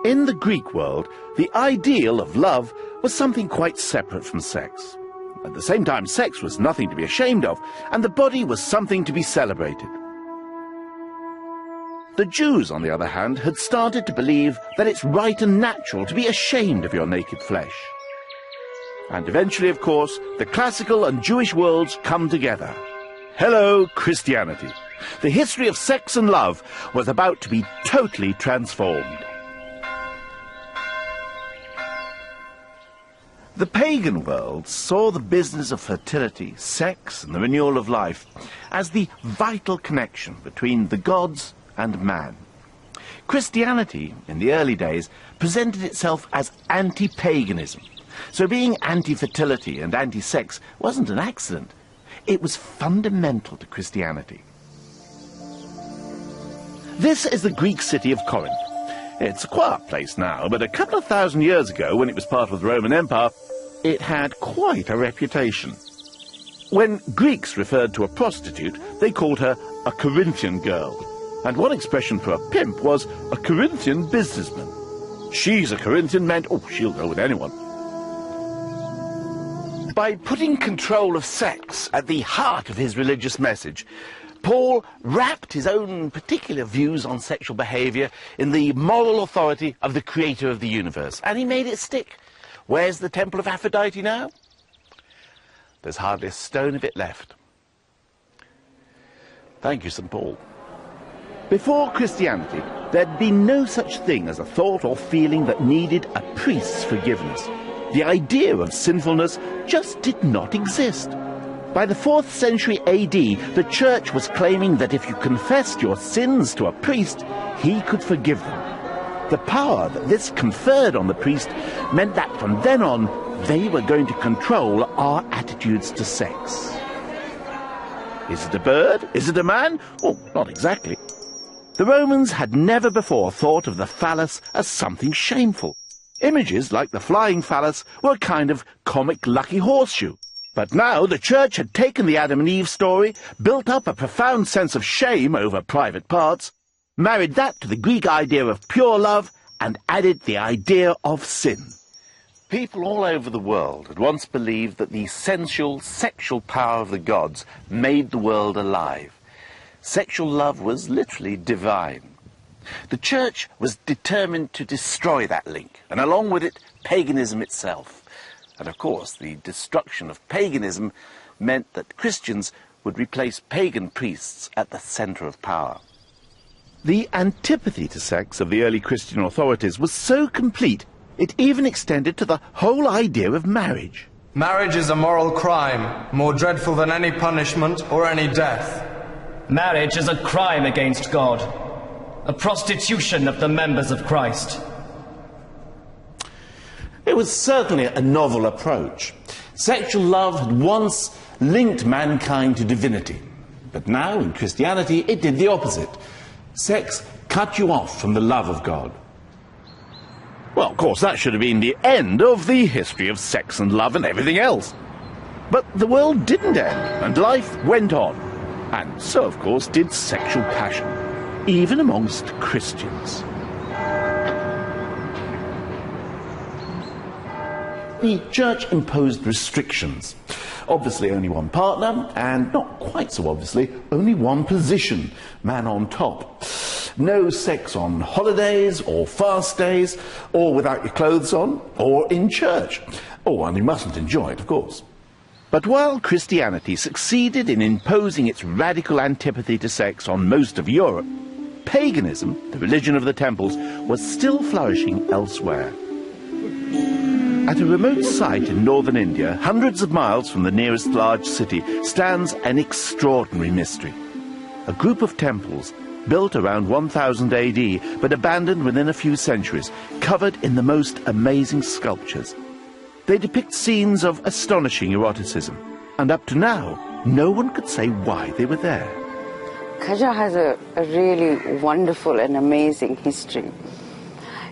In the Greek world, the ideal of love was something quite separate from sex. At the same time, sex was nothing to be ashamed of, and the body was something to be celebrated. The Jews, on the other hand, had started to believe that it's right and natural to be ashamed of your naked flesh. And eventually, of course, the classical and Jewish worlds come together. Hello, Christianity. The history of sex and love was about to be totally transformed. The pagan world saw the business of fertility, sex, and the renewal of life as the vital connection between the gods and man. Christianity, in the early days, presented itself as anti-paganism. So being anti-fertility and anti-sex wasn't an accident. It was fundamental to Christianity. This is the Greek city of Corinth. It's a quiet place now, but a couple of thousand years ago, when it was part of the Roman Empire, it had quite a reputation. When Greeks referred to a prostitute, they called her a Corinthian girl. And one expression for a pimp was a Corinthian businessman. She's a Corinthian meant, oh, she'll go with anyone. By putting control of sex at the heart of his religious message, Paul wrapped his own particular views on sexual behaviour in the moral authority of the creator of the universe, and he made it stick. Where's the temple of Aphrodite now? There's hardly a stone of it left. Thank you, St. Paul. Before Christianity, there'd been no such thing as a thought or feeling that needed a priest's forgiveness. The idea of sinfulness just did not exist. By the 4th century AD, the Church was claiming that if you confessed your sins to a priest, he could forgive them. The power that this conferred on the priest meant that from then on, they were going to control our attitudes to sex. Is it a bird? Is it a man? Oh, not exactly. The Romans had never before thought of the phallus as something shameful. Images like the flying phallus were a kind of comic lucky horseshoe. But now the Church had taken the Adam and Eve story, built up a profound sense of shame over private parts, married that to the Greek idea of pure love, and added the idea of sin. People all over the world had once believed that the sensual, sexual power of the gods made the world alive. Sexual love was literally divine. The Church was determined to destroy that link, and along with it, paganism itself. And of course, the destruction of paganism meant that Christians would replace pagan priests at the centre of power. The antipathy to sex of the early Christian authorities was so complete, it even extended to the whole idea of marriage. Marriage is a moral crime, more dreadful than any punishment or any death. Marriage is a crime against God, a prostitution of the members of Christ. It was certainly a novel approach. Sexual love had once linked mankind to divinity, but now in Christianity it did the opposite. Sex cut you off from the love of God. Well, of course, that should have been the end of the history of sex and love and everything else. But the world didn't end, and life went on. And so, of course, did sexual passion, even amongst Christians. The Church imposed restrictions. Obviously only one partner, and not quite so obviously, only one position, man on top. No sex on holidays, or fast days, or without your clothes on, or in church. Oh, and you mustn't enjoy it, of course. But while Christianity succeeded in imposing its radical antipathy to sex on most of Europe, paganism, the religion of the temples, was still flourishing elsewhere. At a remote site in northern India, hundreds of miles from the nearest large city, stands an extraordinary mystery. A group of temples, built around 1000 AD, but abandoned within a few centuries, covered in the most amazing sculptures. They depict scenes of astonishing eroticism, and up to now, no one could say why they were there. Kaja has a really wonderful and amazing history.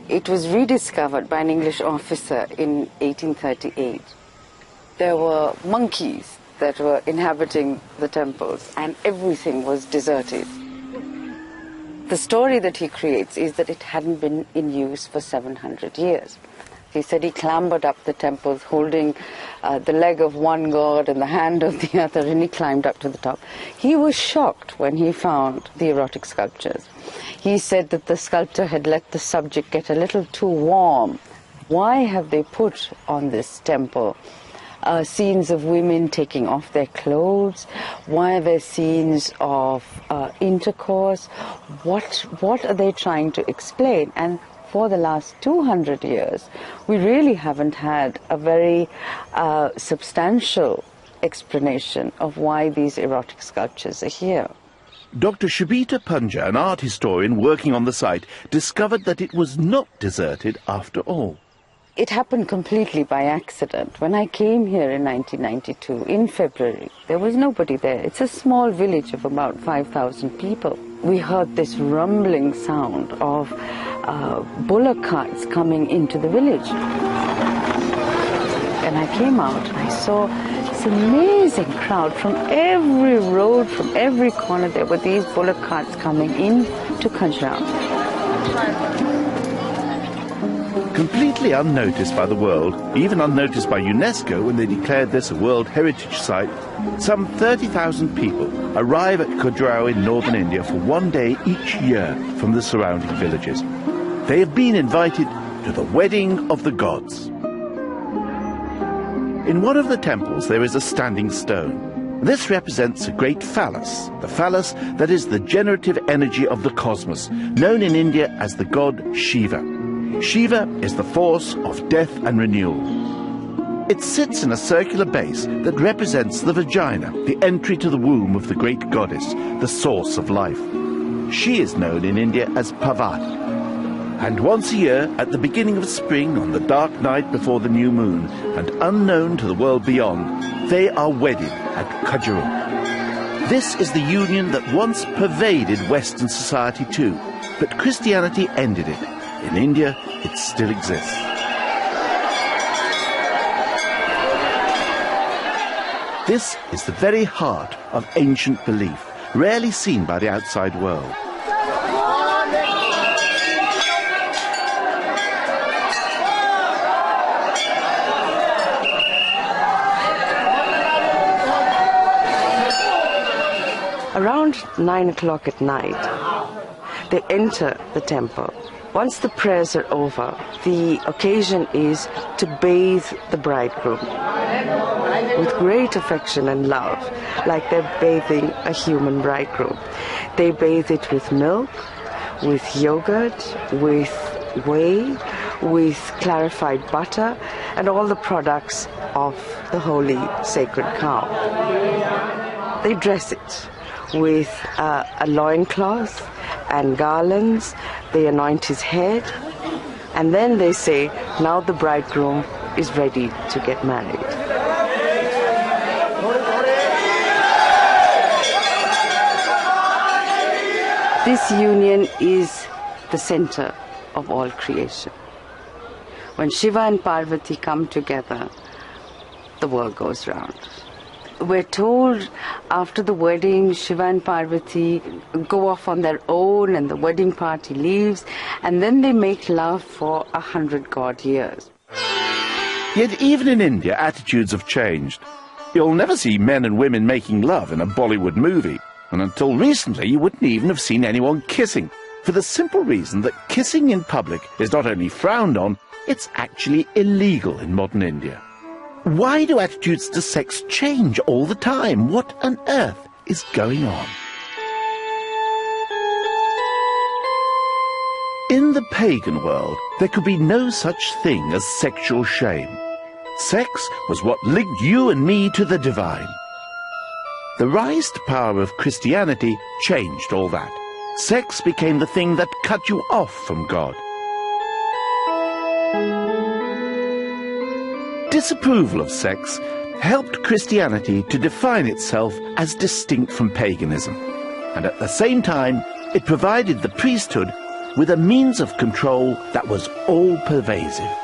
It was rediscovered by an English officer in 1838. There were monkeys that were inhabiting the temples, and everything was deserted. the story that he creates is that it hadn't been in use for 700 years. He said he clambered up the temples holding the leg of one god and the hand of the other, and he climbed up to the top. He was shocked when he found the erotic sculptures. He said that the sculptor had let the subject get a little too warm. Why have they put on this temple scenes of women taking off their clothes? Why are there scenes of intercourse? What are they trying to explain? And for the last 200 years, we really haven't had a very substantial explanation of why these erotic sculptures are here. Dr. Shobita Punja, an art historian working on the site, discovered that it was not deserted after all. It happened completely by accident. When I came here in 1992, in February, there was nobody there. It's a small village of about 5,000 people. We heard this rumbling sound of bullock carts coming into the village. And I came out and I saw this amazing crowd from every road, from every corner. There were these bullock carts coming in to Kaja. Completely unnoticed by the world, even unnoticed by UNESCO when they declared this a World Heritage Site, some 30,000 people arrive at Khajuraho in northern India for one day each year from the surrounding villages. They have been invited to the wedding of the gods. In one of the temples there is a standing stone. This represents a great phallus, the phallus that is the generative energy of the cosmos, known in India as the god Shiva. Shiva is the force of death and renewal. It sits in a circular base that represents the vagina, the entry to the womb of the great goddess, the source of life. She is known in India as Parvati. And once a year, at the beginning of spring, on the dark night before the new moon, and unknown to the world beyond, they are wedded at Khajuraho. This is the union that once pervaded Western society too, but Christianity ended it. In India, it still exists. This is the very heart of ancient belief, rarely seen by the outside world. Around 9 o'clock at night, they enter the temple. Once the prayers are over, the occasion is to bathe the bridegroom with great affection and love, like they're bathing a human bridegroom. They bathe it with milk, with yogurt, with whey, with clarified butter, and all the products of the holy sacred cow. They dress it with a loincloth and garlands. They anoint his head, and then they say, now the bridegroom is ready to get married. This union is the center of all creation. When Shiva and Parvati come together, the world goes round. We're told after the wedding, Shiva and Parvati go off on their own and the wedding party leaves, and then they make love for 100 God years. Yet even in India, attitudes have changed. You'll never see men and women making love in a Bollywood movie, and until recently you wouldn't even have seen anyone kissing, for the simple reason that kissing in public is not only frowned on, it's actually illegal in modern India. Why do attitudes to sex change all the time? What on earth is going on? In the pagan world, there could be no such thing as sexual shame. Sex was what linked you and me to the divine. The rise to power of Christianity changed all that. Sex became the thing that cut you off from God. Disapproval of sex helped Christianity to define itself as distinct from paganism, and at the same time it provided the priesthood with a means of control that was all-pervasive.